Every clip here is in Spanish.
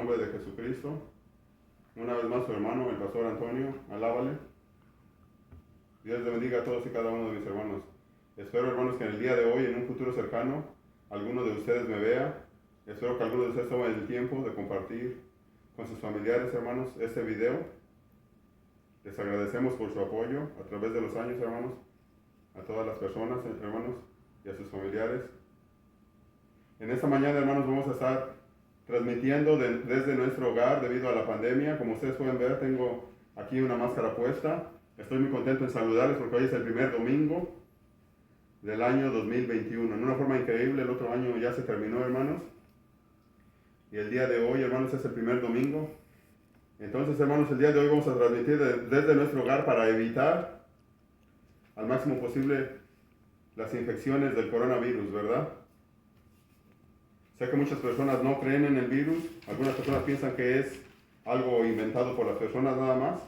nombre de Jesucristo. Una vez más su hermano, el pastor Antonio, alábale. Dios le bendiga a todos y cada uno de mis hermanos. Espero, hermanos, que en el día de hoy, en un futuro cercano, alguno de ustedes me vea. Espero que alguno de ustedes tome el tiempo de compartir con sus familiares, hermanos, este video. Les agradecemos por su apoyo a través de los años, hermanos, a todas las personas, hermanos, y a sus familiares. En esta mañana, hermanos, vamos a estar transmitiendo desde nuestro hogar debido a la pandemia. Como ustedes pueden ver, tengo aquí una máscara puesta. Estoy muy contento en saludarles porque hoy es el primer domingo del año 2021. En una forma increíble, el otro año ya se terminó, hermanos. Y el día de hoy, hermanos, es el primer domingo. Entonces, hermanos, el día de hoy vamos a transmitir desde nuestro hogar para evitar al máximo posible las infecciones del coronavirus, ¿verdad? Sé que muchas personas no creen en el virus. Algunas personas piensan que es algo inventado por las personas nada más.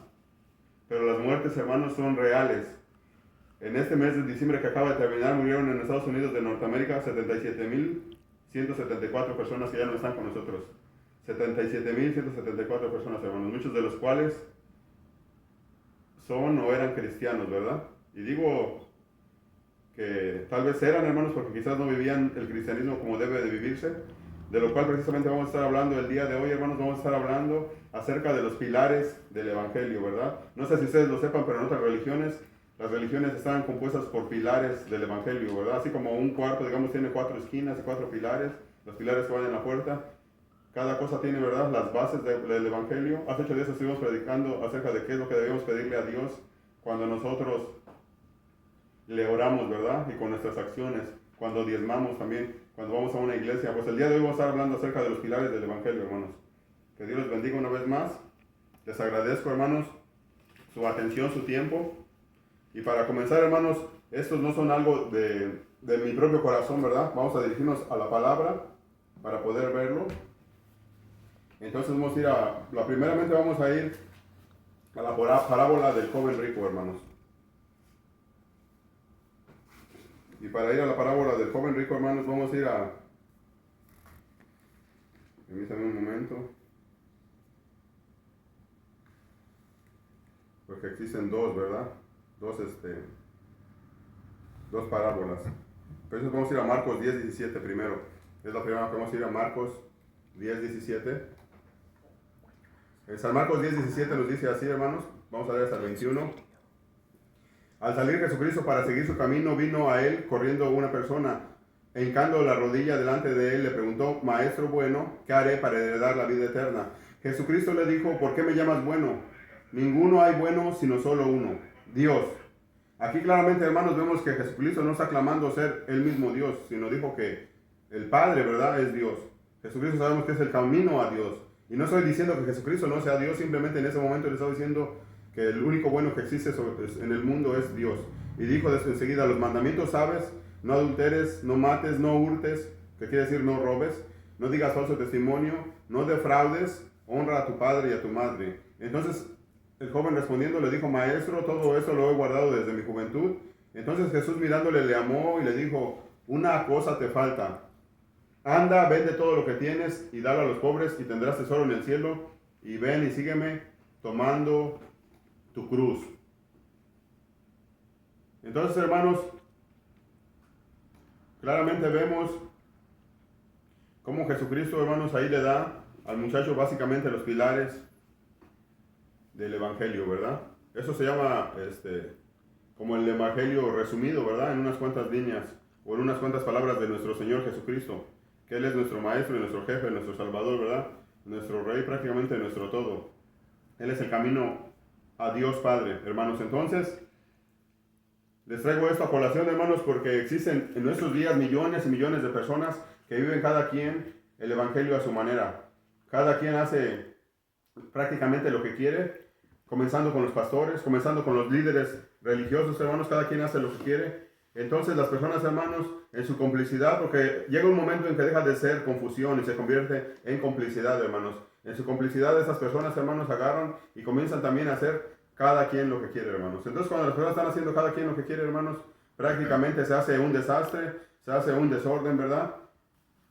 Pero las muertes, hermanos, son reales. En este mes de diciembre que acaba de terminar, murieron en Estados Unidos de Norteamérica 77,174 personas que ya no están con nosotros. 77,174 personas, hermanos, muchos de los cuales son o eran cristianos, ¿verdad? Y digo que tal vez eran, hermanos, porque quizás no vivían el cristianismo como debe de vivirse, de lo cual precisamente vamos a estar hablando el día de hoy, hermanos. Vamos a estar hablando acerca de los pilares del Evangelio, ¿verdad? No sé si ustedes lo sepan, pero en otras religiones, las religiones están compuestas por pilares del Evangelio, ¿verdad? Así como un cuarto, digamos, tiene 4 esquinas y 4 pilares, los pilares que van en la puerta. Cada cosa tiene, ¿verdad?, las bases del Evangelio. Hace 8 días estuvimos predicando acerca de qué es lo que debemos pedirle a Dios cuando nosotros le oramos, ¿verdad? Y con nuestras acciones, cuando diezmamos también, cuando vamos a una iglesia. Pues el día de hoy vamos a estar hablando acerca de los pilares del Evangelio, hermanos. Que Dios les bendiga una vez más. Les agradezco, hermanos, su atención, su tiempo. Y para comenzar, hermanos, estos no son algo de mi propio corazón, ¿verdad? Vamos a dirigirnos a la palabra para poder verlo. Entonces vamos a ir primeramente vamos a ir a la parábola del joven rico, hermanos. Y para ir a la parábola del joven rico, hermanos, vamos a ir permítanme un momento. Porque existen dos, ¿verdad? Dos parábolas. Entonces vamos a ir a Marcos 10:17 primero. Es la primera que vamos a ir a Marcos 10:17. En San Marcos 10:17 nos dice así, hermanos. Vamos a leer hasta el 21. Al salir Jesucristo para seguir su camino, vino a él corriendo una persona. Hincando la rodilla delante de él, le preguntó: Maestro bueno, ¿qué haré para heredar la vida eterna? Jesucristo le dijo: ¿Por qué me llamas bueno? Ninguno hay bueno sino solo uno, Dios. Aquí claramente, hermanos, vemos que Jesucristo no está clamando ser el mismo Dios, sino dijo que el Padre, ¿verdad?, es Dios. Jesucristo sabemos que es el camino a Dios. Y no estoy diciendo que Jesucristo no sea Dios, simplemente en ese momento le estaba diciendo que el único bueno que existe en el mundo es Dios. Y dijo enseguida: los mandamientos sabes: no adulteres, no mates, no hurtes, que quiere decir no robes, no digas falso testimonio, no defraudes, honra a tu padre y a tu madre. Entonces el joven respondiendo le dijo: Maestro, todo eso lo he guardado desde mi juventud. Entonces Jesús mirándole le amó y le dijo: una cosa te falta. Anda, vende todo lo que tienes y dalo a los pobres y tendrás tesoro en el cielo. Y ven y sígueme tomando tu cruz. Entonces, hermanos, claramente vemos cómo Jesucristo, hermanos, ahí le da al muchacho básicamente los pilares del Evangelio, ¿verdad? Eso se llama como el Evangelio resumido, ¿verdad? En unas cuantas líneas o en unas cuantas palabras de nuestro Señor Jesucristo, que Él es nuestro Maestro y nuestro Jefe, nuestro Salvador, ¿verdad? Nuestro Rey, prácticamente nuestro todo. Él es el camino a Dios Padre, hermanos. Entonces, les traigo esto a colación, hermanos, porque existen en nuestros días millones y millones de personas que viven cada quien el Evangelio a su manera. Cada quien hace prácticamente lo que quiere, comenzando con los pastores, comenzando con los líderes religiosos, hermanos. Cada quien hace lo que quiere. Entonces las personas, hermanos, en su complicidad, porque llega un momento en que deja de ser confusión y se convierte en complicidad, hermanos. En su complicidad esas personas, hermanos, agarran y comienzan también a hacer cada quien lo que quiere, hermanos. Entonces cuando las personas están haciendo cada quien lo que quiere, hermanos, prácticamente se hace un desastre, se hace un desorden, ¿verdad?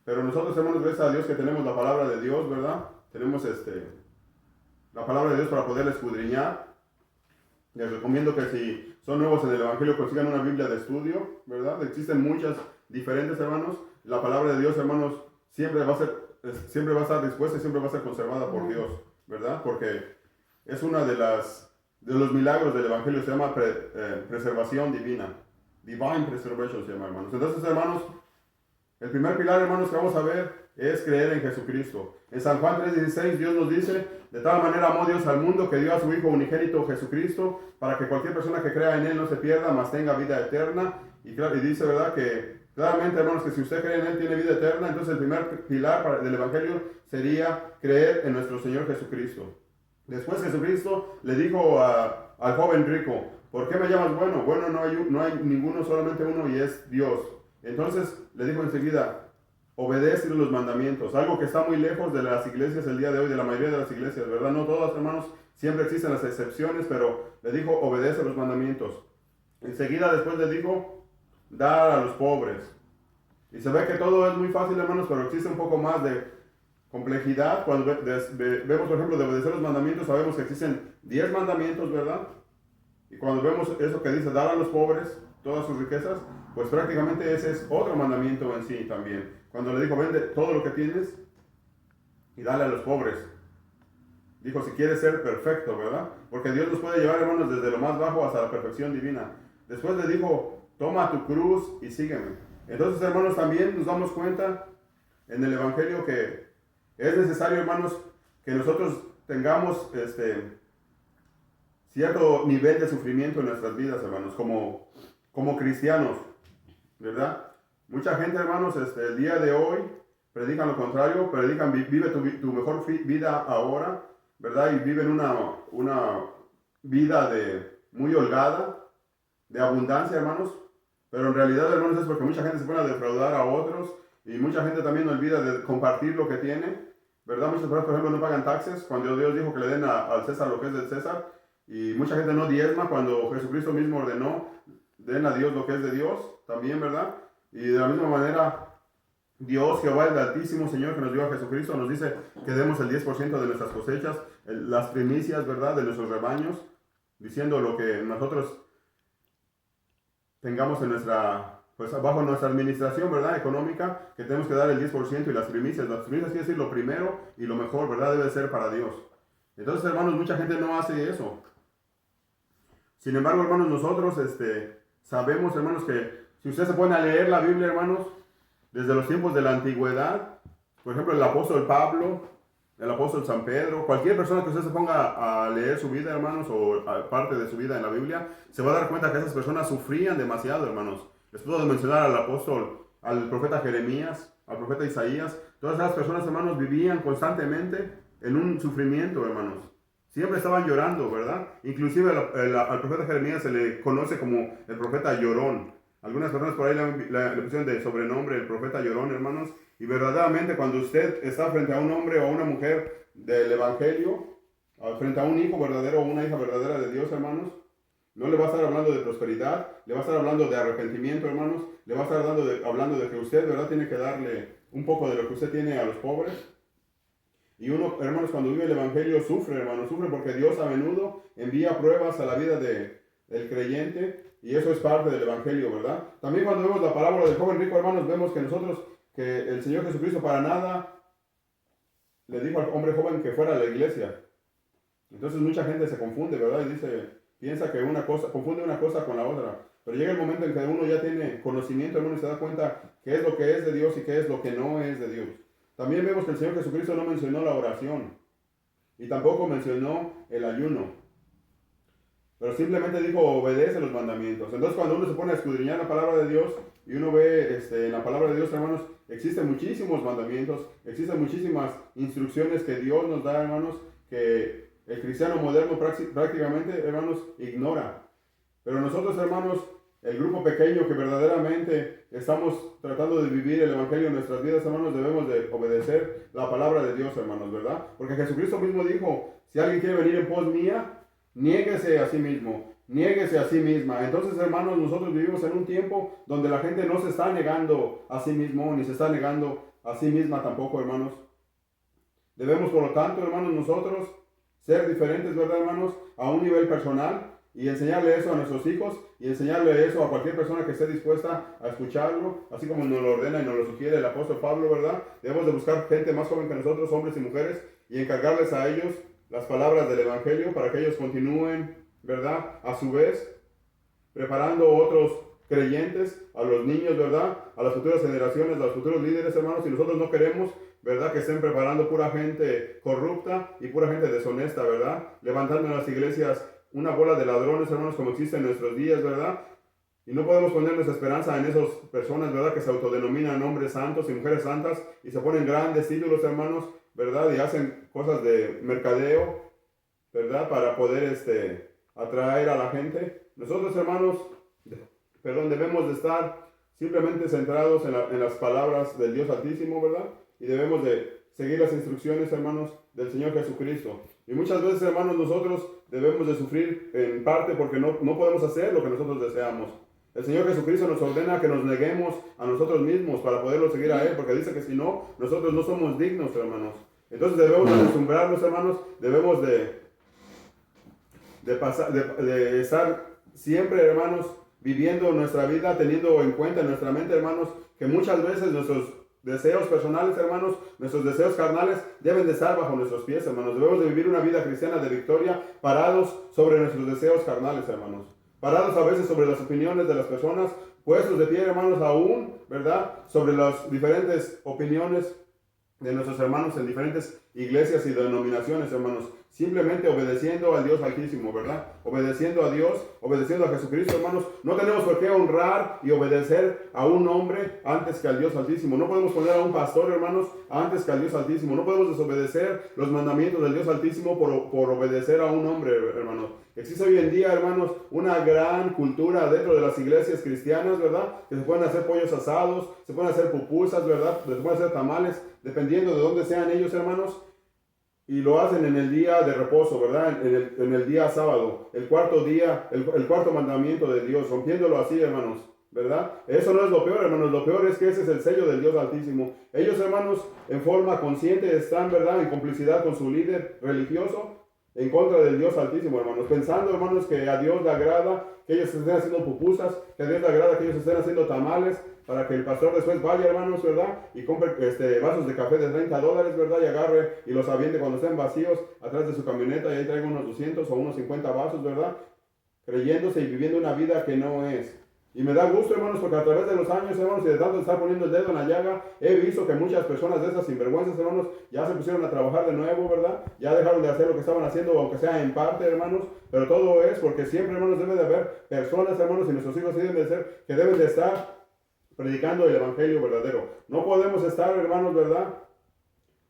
Pero nosotros, hermanos, gracias a Dios que tenemos la palabra de Dios, ¿verdad? tenemos la palabra de Dios para poder escudriñar. Les recomiendo que si son nuevos en el Evangelio consigan una Biblia de estudio, ¿verdad? Existen muchas diferentes, hermanos. La palabra de Dios, hermanos, siempre va a estar dispuesta y siempre va a ser conservada por Dios, ¿verdad? Porque es una de los milagros del Evangelio, se llama preservación divina. Divine preservation se llama, hermanos. Entonces, hermanos, el primer pilar, hermanos, que vamos a ver es creer en Jesucristo. En San Juan 3:16 Dios nos dice: de tal manera amó Dios al mundo que dio a su Hijo unigénito Jesucristo, para que cualquier persona que crea en Él no se pierda, mas tenga vida eterna. Y dice, ¿verdad?, que claramente, hermanos, que si usted cree en Él tiene vida eterna. Entonces el primer pilar del Evangelio sería creer en nuestro Señor Jesucristo. Después Jesucristo le dijo al joven rico: ¿por qué me llamas bueno? Bueno, no hay ninguno, solamente uno, y es Dios. Entonces le dijo enseguida: obedece los mandamientos, algo que está muy lejos de las iglesias el día de hoy, de la mayoría de las iglesias, ¿verdad? No todas, hermanos, siempre existen las excepciones, pero le dijo: obedece los mandamientos. Enseguida después le dijo: dar a los pobres. Y se ve que todo es muy fácil, hermanos, pero existe un poco más de complejidad. Cuando vemos, por ejemplo, de obedecer los mandamientos, sabemos que existen 10 mandamientos, ¿verdad? Y cuando vemos eso que dice dar a los pobres todas sus riquezas, pues prácticamente ese es otro mandamiento en sí también. Cuando le dijo: vende todo lo que tienes y dale a los pobres. Dijo: si quieres ser perfecto, ¿verdad? Porque Dios nos puede llevar, hermanos, desde lo más bajo hasta la perfección divina. Después le dijo: toma tu cruz y sígueme. Entonces, hermanos, también nos damos cuenta en el Evangelio que es necesario, hermanos, que nosotros tengamos cierto nivel de sufrimiento en nuestras vidas, hermanos, como cristianos, ¿verdad? Mucha gente, hermanos, el día de hoy predican lo contrario, predican vive tu mejor vida ahora, ¿verdad? Y viven una vida muy holgada, de abundancia, hermanos. Pero en realidad, hermanos, es porque mucha gente se pone a defraudar a otros y mucha gente también olvida de compartir lo que tiene, ¿verdad? Muchas personas, por ejemplo, no pagan taxes cuando Dios dijo que le den al César lo que es del César. Y mucha gente no diezma cuando Jesucristo mismo ordenó: den a Dios lo que es de Dios también, ¿verdad? Y de la misma manera, Dios, Jehová el Altísimo, Señor, que nos dio a Jesucristo, nos dice que demos el 10% de nuestras cosechas, las primicias, ¿verdad?, de nuestros rebaños, diciendo lo que nosotros tengamos en pues bajo nuestra administración, ¿verdad?, económica, que tenemos que dar el 10% y las primicias. Las primicias quiere decir lo primero y lo mejor, ¿verdad?, debe ser para Dios. Entonces, hermanos, mucha gente no hace eso. Sin embargo, hermanos, nosotros sabemos, hermanos, que si usted se pone a leer la Biblia, hermanos, desde los tiempos de la antigüedad, por ejemplo, el apóstol Pablo, el apóstol San Pedro, cualquier persona que usted se ponga a leer su vida, hermanos, o parte de su vida en la Biblia, se va a dar cuenta que esas personas sufrían demasiado, hermanos. Les puedo mencionar al profeta Jeremías, al profeta Isaías. Todas esas personas, hermanos, vivían constantemente en un sufrimiento, hermanos. Siempre estaban llorando, ¿verdad? Inclusive al profeta Jeremías se le conoce como el profeta llorón. Algunas personas por ahí le pusieron de sobrenombre el profeta llorón, hermanos. Y verdaderamente, cuando usted está frente a un hombre o a una mujer del Evangelio, frente a un hijo verdadero o una hija verdadera de Dios, hermanos, no le va a estar hablando de prosperidad, le va a estar hablando de arrepentimiento, hermanos. Le va a estar hablando de que usted, ¿verdad?, tiene que darle un poco de lo que usted tiene a los pobres. Y uno, hermanos, cuando vive el Evangelio sufre, hermanos, sufre porque Dios a menudo envía pruebas a la vida del creyente, y eso es parte del Evangelio, ¿verdad? También cuando vemos la parábola del joven rico, hermanos, vemos que el Señor Jesucristo para nada le dijo al hombre joven que fuera a la iglesia. Entonces mucha gente se confunde, ¿verdad? Y piensa que confunde una cosa con la otra. Pero llega el momento en que uno ya tiene conocimiento, hermano, y se da cuenta qué es lo que es de Dios y qué es lo que no es de Dios. También vemos que el Señor Jesucristo no mencionó la oración y tampoco mencionó el ayuno, pero simplemente dijo: obedece los mandamientos. Entonces, cuando uno se pone a escudriñar la palabra de Dios y uno ve en la palabra de Dios, hermanos, existen muchísimos mandamientos, existen muchísimas instrucciones que Dios nos da, hermanos, que el cristiano moderno prácticamente, hermanos, ignora. Pero nosotros, hermanos, el grupo pequeño que verdaderamente estamos tratando de vivir el Evangelio en nuestras vidas, hermanos, debemos de obedecer la palabra de Dios, hermanos, ¿verdad? Porque Jesucristo mismo dijo: si alguien quiere venir en pos mía, niéguese a sí mismo, niéguese a sí misma. Entonces, hermanos, nosotros vivimos en un tiempo donde la gente no se está negando a sí mismo, ni se está negando a sí misma tampoco, hermanos. Debemos, por lo tanto, hermanos, nosotros ser diferentes, ¿verdad, hermanos? A un nivel personal y enseñarle eso a nuestros hijos y enseñarle eso a cualquier persona que esté dispuesta a escucharlo, así como nos lo ordena y nos lo sugiere el apóstol Pablo, ¿verdad? Debemos de buscar gente más joven que nosotros, hombres y mujeres, y encargarles a ellos las palabras del Evangelio para que ellos continúen, ¿verdad? A su vez, preparando otros creyentes, a los niños, ¿verdad? A las futuras generaciones, a los futuros líderes, hermanos, y nosotros no queremos, ¿verdad? Que estén preparando pura gente corrupta y pura gente deshonesta, ¿verdad? Levantando en las iglesias una bola de ladrones, hermanos, como existe en nuestros días, ¿verdad? Y no podemos poner nuestra esperanza en esas personas, ¿verdad? Que se autodenominan hombres santos y mujeres santas y se ponen grandes ídolos, hermanos, ¿verdad? Y hacen cosas de mercadeo, ¿verdad? Para poder atraer a la gente. Nosotros, hermanos, debemos de estar simplemente centrados en las palabras del Dios Altísimo, ¿verdad? Y debemos de seguir las instrucciones, hermanos, del Señor Jesucristo. Y muchas veces, hermanos, nosotros debemos de sufrir en parte porque no podemos hacer lo que nosotros deseamos. El Señor Jesucristo nos ordena que nos neguemos a nosotros mismos para poderlo seguir a Él, porque dice que si no, nosotros no somos dignos, hermanos. Entonces debemos de acostumbrarnos, hermanos, debemos de estar siempre, hermanos, viviendo nuestra vida, teniendo en cuenta en nuestra mente, hermanos, que muchas veces nuestros deseos personales, hermanos, nuestros deseos carnales deben de estar bajo nuestros pies, hermanos. Debemos de vivir una vida cristiana de victoria, parados sobre nuestros deseos carnales, hermanos. Parados a veces sobre las opiniones de las personas, puestos de pie, hermanos, aún, ¿verdad? Sobre las diferentes opiniones de nuestros hermanos en diferentes iglesias y denominaciones, hermanos. Simplemente obedeciendo al Dios Altísimo, ¿verdad? Obedeciendo a Dios, obedeciendo a Jesucristo, hermanos. No tenemos por qué honrar y obedecer a un hombre antes que al Dios Altísimo. No podemos poner a un pastor, hermanos, antes que al Dios Altísimo. No podemos desobedecer los mandamientos del Dios Altísimo por obedecer a un hombre, hermanos. Existe hoy en día, hermanos, una gran cultura dentro de las iglesias cristianas, ¿verdad? Que se pueden hacer pollos asados, se pueden hacer pupusas, ¿verdad? Se pueden hacer tamales, dependiendo de dónde sean ellos, hermanos. Y lo hacen en el día de reposo, ¿verdad? En el día sábado, el cuarto día, el cuarto mandamiento de Dios, rompiéndolo así, hermanos, ¿verdad? Eso no es lo peor, hermanos. Lo peor es que ese es el sello del Dios Altísimo. Ellos, hermanos, en forma consciente están, ¿verdad?, en complicidad con su líder religioso, en contra del Dios Altísimo, hermanos, pensando, hermanos, que a Dios le agrada que ellos estén haciendo pupusas, que a Dios le agrada que ellos estén haciendo tamales, para que el pastor después vaya, hermanos, ¿verdad? Y compre vasos de café de $30, ¿verdad? Y agarre y los aviente cuando estén vacíos atrás de su camioneta y ahí traiga unos 200 o unos 50 vasos, ¿verdad? Creyéndose y viviendo una vida que no es. Y me da gusto, hermanos, porque a través de los años, hermanos, y de tanto estar poniendo el dedo en la llaga, he visto que muchas personas de esas sinvergüenzas, hermanos, ya se pusieron a trabajar de nuevo, ¿verdad? Ya dejaron de hacer lo que estaban haciendo, aunque sea en parte, hermanos, pero todo es porque siempre, hermanos, debe de haber personas, hermanos, y nuestros hijos deben de ser, que deben de estar predicando el evangelio verdadero. No podemos estar, hermanos, ¿verdad?,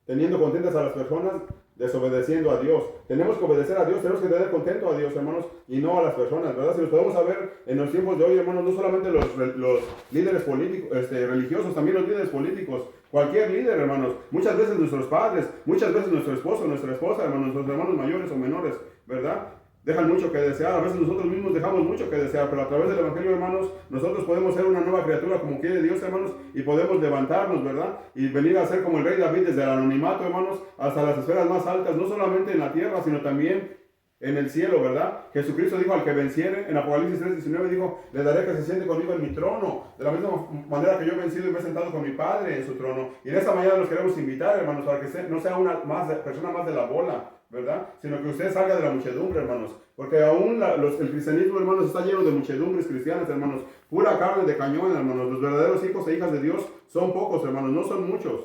teniendo contentas a las personas, desobedeciendo a Dios. Tenemos que obedecer a Dios, tenemos que tener contento a Dios, hermanos, y no a las personas, ¿verdad? Si nos podemos saber en los tiempos de hoy, hermanos, no solamente los líderes políticos, religiosos, también los líderes políticos, cualquier líder, hermanos, muchas veces nuestros padres, muchas veces nuestro esposo, nuestra esposa, hermanos, nuestros hermanos mayores o menores, ¿verdad?, dejan mucho que desear. A veces nosotros mismos dejamos mucho que desear, pero a través del Evangelio, hermanos, nosotros podemos ser una nueva criatura como quiere Dios, hermanos, y podemos levantarnos, ¿verdad? Y venir a ser como el rey David desde el anonimato, hermanos, hasta las esferas más altas, no solamente en la tierra, sino también en el cielo, ¿verdad? Jesucristo dijo al que venciere, en Apocalipsis 3:19 dijo, le daré que se siente conmigo en mi trono, de la misma manera que yo he vencido y me he sentado con mi Padre en su trono. Y en esta mañana los queremos invitar, hermanos, para que no sea una persona más de la bola, ¿verdad? Sino que usted salga de la muchedumbre, hermanos. Porque aún el cristianismo, hermanos, está lleno de muchedumbres cristianas, hermanos. Pura carne de cañón, hermanos. Los verdaderos hijos e hijas de Dios son pocos, hermanos, no son muchos.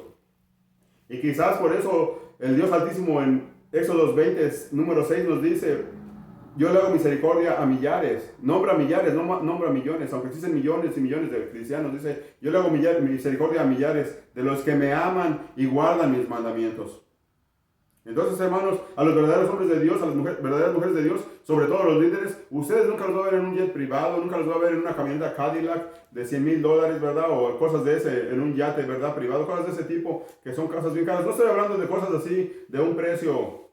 Y quizás por eso el Dios Altísimo en Éxodo 20, número 6 nos dice, yo le hago misericordia a millares. Nombra millares, no nombra millones. Aunque existen millones y millones de cristianos, dice, yo le hago misericordia a millares de los que me aman y guardan mis mandamientos. Entonces, hermanos, a los verdaderos hombres de Dios, a las verdaderas mujeres de Dios, sobre todo a los líderes, ustedes nunca los va a ver en un jet privado, nunca los va a ver en una camioneta Cadillac de $100,000, ¿verdad? O cosas de ese, en un yate, ¿verdad? Privado, cosas de ese tipo, que son cosas bien caras. No estoy hablando de cosas así, de un precio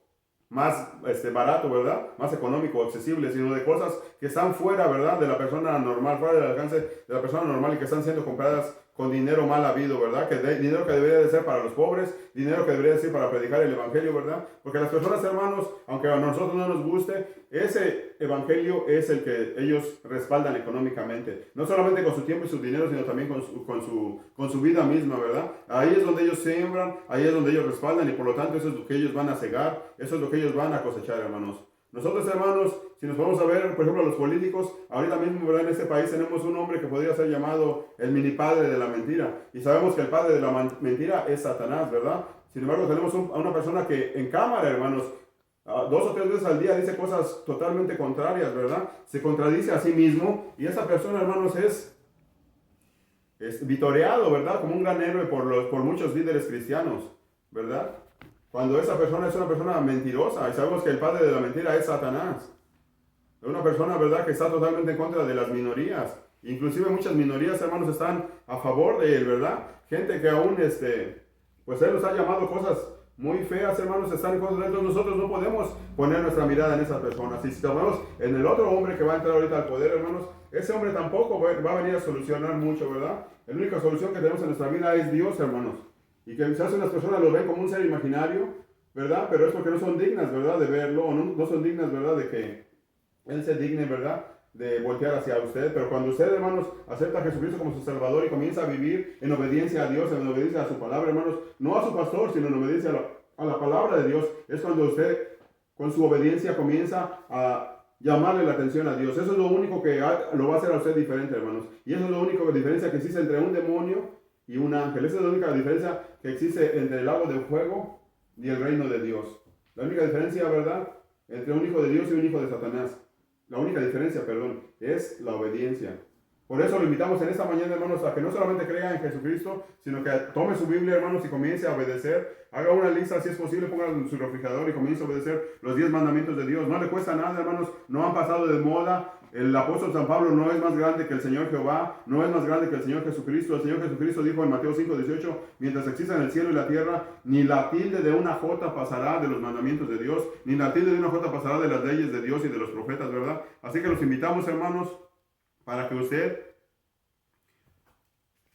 más barato, ¿verdad? Más económico, accesible, sino de cosas que están fuera, ¿verdad? De la persona normal, fuera del alcance de la persona normal y que están siendo compradas con dinero mal habido, ¿verdad? Dinero que debería de ser para los pobres, dinero que debería de ser para predicar el evangelio, ¿verdad? Porque las personas, hermanos, aunque a nosotros no nos guste, ese evangelio es el que ellos respaldan económicamente. No solamente con su tiempo y su dinero, sino también con su vida misma, ¿verdad? Ahí es donde ellos siembran, ahí es donde ellos respaldan y por lo tanto eso es lo que ellos van a cegar, eso es lo que ellos van a cosechar, hermanos. Nosotros, hermanos, si nos vamos a ver, por ejemplo, a los políticos, ahorita mismo, ¿verdad? En este país tenemos un hombre que podría ser llamado el mini padre de la mentira. Y sabemos que el padre de la mentira es Satanás, ¿verdad? Sin embargo, tenemos a una persona que en cámara, hermanos, 2 o 3 veces al día dice cosas totalmente contrarias, ¿verdad? Se contradice a sí mismo y esa persona, hermanos, es vitoreado, ¿verdad? Como un gran héroe por muchos líderes cristianos, ¿verdad? Cuando esa persona es una persona mentirosa y sabemos que el padre de la mentira es Satanás. Es una persona, ¿verdad?, que está totalmente en contra de las minorías. Inclusive muchas minorías, hermanos, están a favor de él, ¿verdad? Gente que aún, pues él nos ha llamado cosas muy feas, hermanos, están en contra de él. Entonces nosotros no podemos poner nuestra mirada en esas personas. Y si tomamos en el otro hombre que va a entrar ahorita al poder, hermanos, ese hombre tampoco va a venir a solucionar mucho, ¿verdad? La única solución que tenemos en nuestra vida es Dios, hermanos. Y que quizás unas personas lo ven como un ser imaginario, ¿verdad? Pero es porque no son dignas, ¿verdad?, de verlo, o no son dignas, ¿verdad?, de que Él se digne, ¿verdad?, de voltear hacia usted. Pero cuando usted, hermanos, acepta a Jesucristo como su Salvador y comienza a vivir en obediencia a Dios, en obediencia a su palabra, hermanos, no a su pastor, sino en obediencia a la palabra de Dios, es cuando usted, con su obediencia, comienza a llamarle la atención a Dios. Eso es lo único que lo va a hacer a usted diferente, hermanos. Y eso es lo único diferencia que existe entre un demonio y un ángel. Esa es la única diferencia que existe entre el lago de fuego y el reino de Dios. La única diferencia, ¿verdad?, entre un hijo de Dios y un hijo de Satanás. La única diferencia, perdón, es la obediencia. Por eso lo invitamos en esta mañana, hermanos, a que no solamente crea en Jesucristo, sino que tome su Biblia, hermanos, y comience a obedecer. Haga una lista, si es posible, ponga en su refrigerador y comience a obedecer los 10 mandamientos de Dios. No le cuesta nada, hermanos, no han pasado de moda. El apóstol San Pablo no es más grande que el Señor Jehová, no es más grande que el Señor Jesucristo. El Señor Jesucristo dijo en Mateo 5:18, mientras existan el cielo y la tierra, ni la tilde de una jota pasará de los mandamientos de Dios, ni la tilde de una jota pasará de las leyes de Dios y de los profetas, ¿verdad? Así que los invitamos, hermanos, para que usted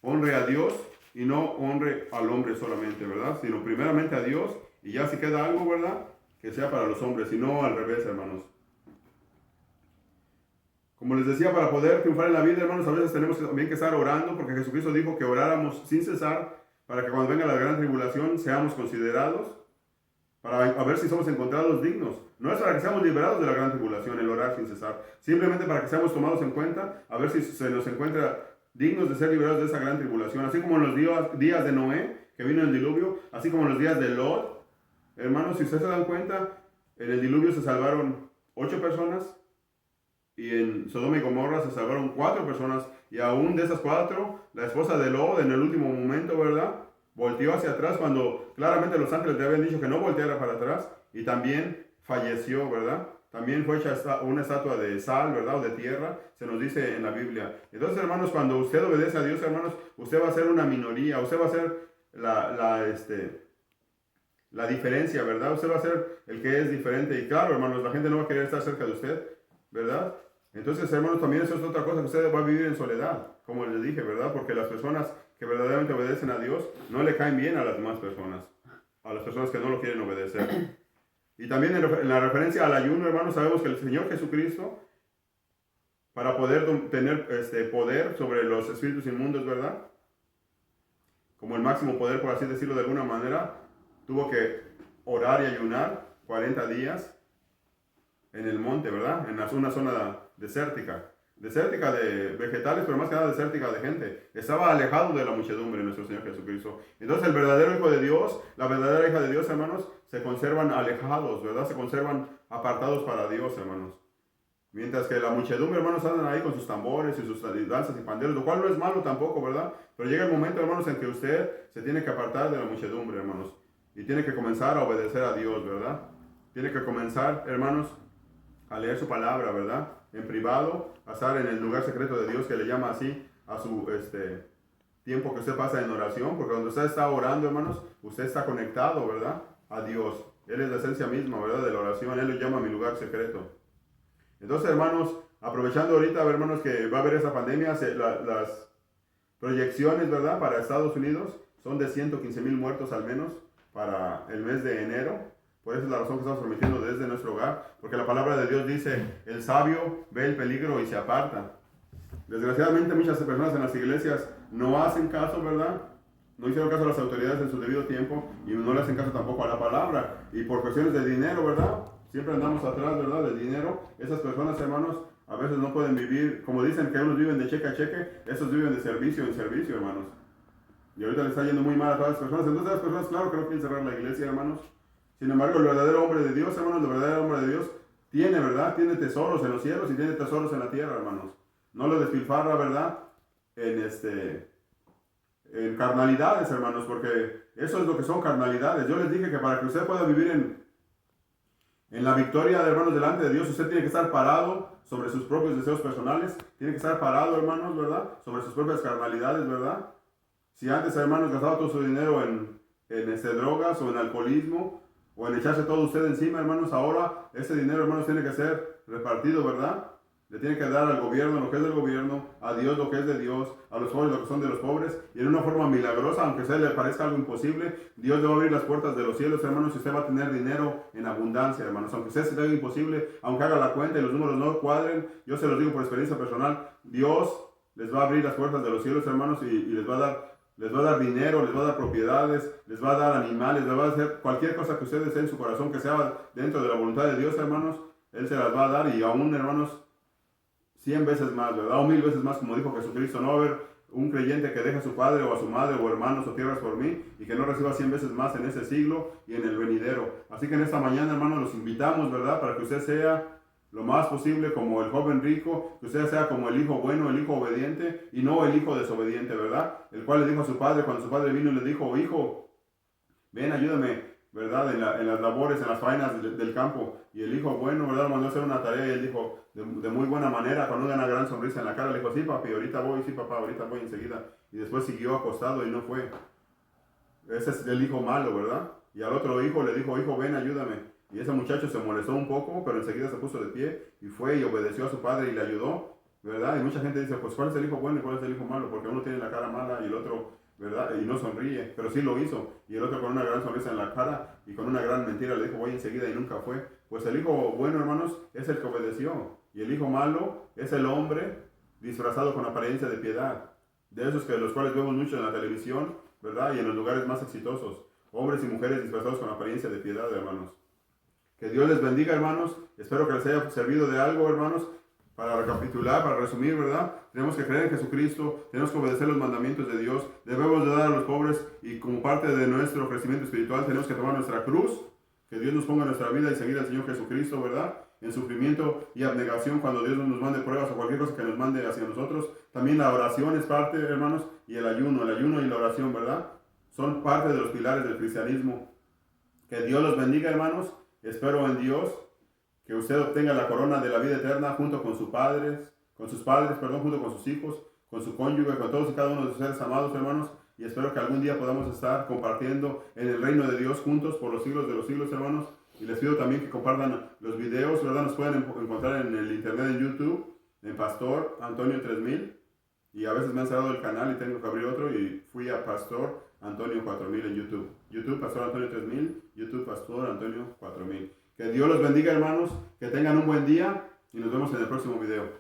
honre a Dios y no honre al hombre solamente, ¿verdad? Sino primeramente a Dios, y ya si queda algo, ¿verdad?, que sea para los hombres, y no al revés, hermanos. Como les decía, para poder triunfar en la vida, hermanos, a veces tenemos también que estar orando, porque Jesucristo dijo que oráramos sin cesar, para que cuando venga la gran tribulación seamos considerados, para ver si somos encontrados dignos. No es para que seamos liberados de la gran tribulación, el orar sin cesar, simplemente para que seamos tomados en cuenta, a ver si se nos encuentra dignos de ser liberados de esa gran tribulación, así como en los días de Noé, que vino el diluvio, así como en los días de Lot. Hermanos, si ustedes se dan cuenta, en el diluvio se salvaron 8 personas, y en Sodoma y Gomorra se salvaron 4 personas, y aún de esas 4, la esposa de Lot en el último momento, ¿verdad?, volteó hacia atrás cuando claramente los ángeles le habían dicho que no volteara para atrás, y también falleció, ¿verdad? También fue hecha una estatua de sal, ¿verdad?, o de tierra, se nos dice en la Biblia. Entonces, hermanos, cuando usted obedece a Dios, hermanos, usted va a ser una minoría, usted va a ser la diferencia, ¿verdad? Usted va a ser el que es diferente. Y claro, hermanos, la gente no va a querer estar cerca de usted, ¿verdad? Entonces, hermanos, también eso es otra cosa, que usted va a vivir en soledad, como les dije, ¿verdad? Porque las personas que verdaderamente obedecen a Dios no le caen bien a las demás personas, a las personas que no lo quieren obedecer. Y también en la referencia al ayuno, hermanos, sabemos que el Señor Jesucristo, para poder tener poder sobre los espíritus inmundos, ¿verdad?, como el máximo poder, por así decirlo de alguna manera, tuvo que orar y ayunar 40 días en el monte, ¿verdad?, en una zona desértica de vegetales, pero más que nada desértica de gente. Estaba alejado de la muchedumbre nuestro Señor Jesucristo. Entonces el verdadero Hijo de Dios, la verdadera hija de Dios, hermanos, se conservan alejados, ¿verdad? Se conservan apartados para Dios, hermanos. Mientras que la muchedumbre, hermanos, andan ahí con sus tambores y sus danzas y panderos, lo cual no es malo tampoco, ¿verdad? Pero llega el momento, hermanos, en que usted se tiene que apartar de la muchedumbre, hermanos, y tiene que comenzar a obedecer a Dios, ¿verdad? Tiene que comenzar, hermanos, a leer su palabra, ¿verdad?, en privado, a estar en el lugar secreto de Dios, que le llama así a su tiempo que usted pasa en oración, porque cuando usted está orando, hermanos, usted está conectado, ¿verdad?, a Dios. Él es la esencia misma, ¿verdad?, de la oración. Él lo llama mi lugar secreto. Entonces, hermanos, aprovechando ahorita, hermanos, que va a haber esa pandemia, proyecciones, ¿verdad? Para Estados Unidos son de 115,000 muertos al menos para el mes de enero. Por eso es la razón que estamos transmitiendo desde nuestro hogar, porque la palabra de Dios dice, el sabio ve el peligro y se aparta. Desgraciadamente muchas personas en las iglesias no hacen caso, ¿verdad? No hicieron caso a las autoridades en su debido tiempo y no le hacen caso tampoco a la palabra. Y por cuestiones de dinero, ¿verdad? Siempre andamos atrás, ¿verdad? Del dinero. Esas personas, hermanos, a veces no pueden vivir, como dicen que unos viven de cheque a cheque, esos viven de servicio en servicio, hermanos. Y ahorita le está yendo muy mal a todas las personas. Entonces las personas, claro que no quieren cerrar la iglesia, hermanos. Sin embargo, el verdadero hombre de Dios, hermanos, el verdadero hombre de Dios tiene, ¿verdad? Tiene tesoros en los cielos y tiene tesoros en la tierra, hermanos. No lo despilfarra, ¿verdad? En carnalidades, hermanos, porque eso es lo que son carnalidades. Yo les dije que para que usted pueda vivir en la victoria, hermanos, delante de Dios, usted tiene que estar parado sobre sus propios deseos personales, tiene que estar parado, hermanos, ¿verdad? Sobre sus propias carnalidades, ¿verdad? Si antes, hermanos, gastaba todo su dinero en drogas o en alcoholismo o en echarse todo usted encima, hermanos, ahora ese dinero, hermanos, tiene que ser repartido, ¿verdad? Le tiene que dar al gobierno lo que es del gobierno, a Dios lo que es de Dios, a los pobres lo que son de los pobres, y en una forma milagrosa, aunque a usted le parezca algo imposible, Dios le va a abrir las puertas de los cielos, hermanos, y usted va a tener dinero en abundancia, hermanos. Aunque usted se le haga imposible, aunque haga la cuenta y los números no cuadren, yo se los digo por experiencia personal, Dios les va a abrir las puertas de los cielos, hermanos, y les va a dar dinero, les va a dar propiedades, les va a dar animales, les va a hacer cualquier cosa que usted desee en su corazón, que sea dentro de la voluntad de Dios, hermanos, Él se las va a dar, y aún, hermanos, 100 veces más, ¿verdad? O 1000 veces más, como dijo Jesucristo. No va a haber un creyente que deje a su padre o a su madre o hermanos o tierras por mí y que no reciba 100 veces más en ese siglo y en el venidero. Así que en esta mañana, hermanos, los invitamos, ¿verdad? Para que usted sea lo más posible como el joven rico, que usted sea como el hijo bueno, el hijo obediente y no el hijo desobediente, ¿verdad? El cual le dijo a su padre, cuando su padre vino, le dijo, hijo, ven, ayúdame, ¿verdad? En las labores, en las faenas del campo. Y el hijo bueno, ¿verdad? Mandó a hacer una tarea y él dijo, de muy buena manera, con una gran sonrisa en la cara, le dijo, sí, papi, ahorita voy, sí, papá, ahorita voy enseguida. Y después siguió acostado y no fue. Ese es el hijo malo, ¿verdad? Y al otro hijo le dijo, hijo, ven, ayúdame. Y ese muchacho se molestó un poco, pero enseguida se puso de pie y fue y obedeció a su padre y le ayudó, ¿verdad? Y mucha gente dice, pues, ¿cuál es el hijo bueno y cuál es el hijo malo? Porque uno tiene la cara mala y el otro, ¿verdad? Y no sonríe, pero sí lo hizo. Y el otro con una gran sonrisa en la cara y con una gran mentira le dijo, voy enseguida y nunca fue. Pues el hijo bueno, hermanos, es el que obedeció. Y el hijo malo es el hombre disfrazado con apariencia de piedad. De esos que los cuales vemos mucho en la televisión, ¿verdad? Y en los lugares más exitosos. Hombres y mujeres disfrazados con apariencia de piedad, hermanos. Que Dios les bendiga, hermanos. Espero que les haya servido de algo, hermanos. Para recapitular, para resumir, ¿verdad? Tenemos que creer en Jesucristo, tenemos que obedecer los mandamientos de Dios, debemos de dar a los pobres y como parte de nuestro crecimiento espiritual tenemos que tomar nuestra cruz, que Dios nos ponga en nuestra vida y seguir al Señor Jesucristo, ¿verdad? En sufrimiento y abnegación cuando Dios nos mande pruebas o cualquier cosa que nos mande hacia nosotros. También la oración es parte, hermanos, y el ayuno y la oración, ¿verdad? Son parte de los pilares del cristianismo. Que Dios los bendiga, hermanos. Espero en Dios que usted obtenga la corona de la vida eterna junto con sus padres, junto con sus hijos, con su cónyuge, con todos y cada uno de sus seres amados, hermanos. Y espero que algún día podamos estar compartiendo en el reino de Dios juntos por los siglos de los siglos, hermanos. Y les pido también que compartan los videos, ¿verdad? Nos pueden encontrar en el internet, en YouTube, en Pastor Antonio 3000. Y a veces me han cerrado el canal y tengo que abrir otro y fui a Pastor Antonio 4000 en YouTube. YouTube Pastor Antonio 3000, YouTube Pastor Antonio 4000. Que Dios los bendiga, hermanos, que tengan un buen día y nos vemos en el próximo video.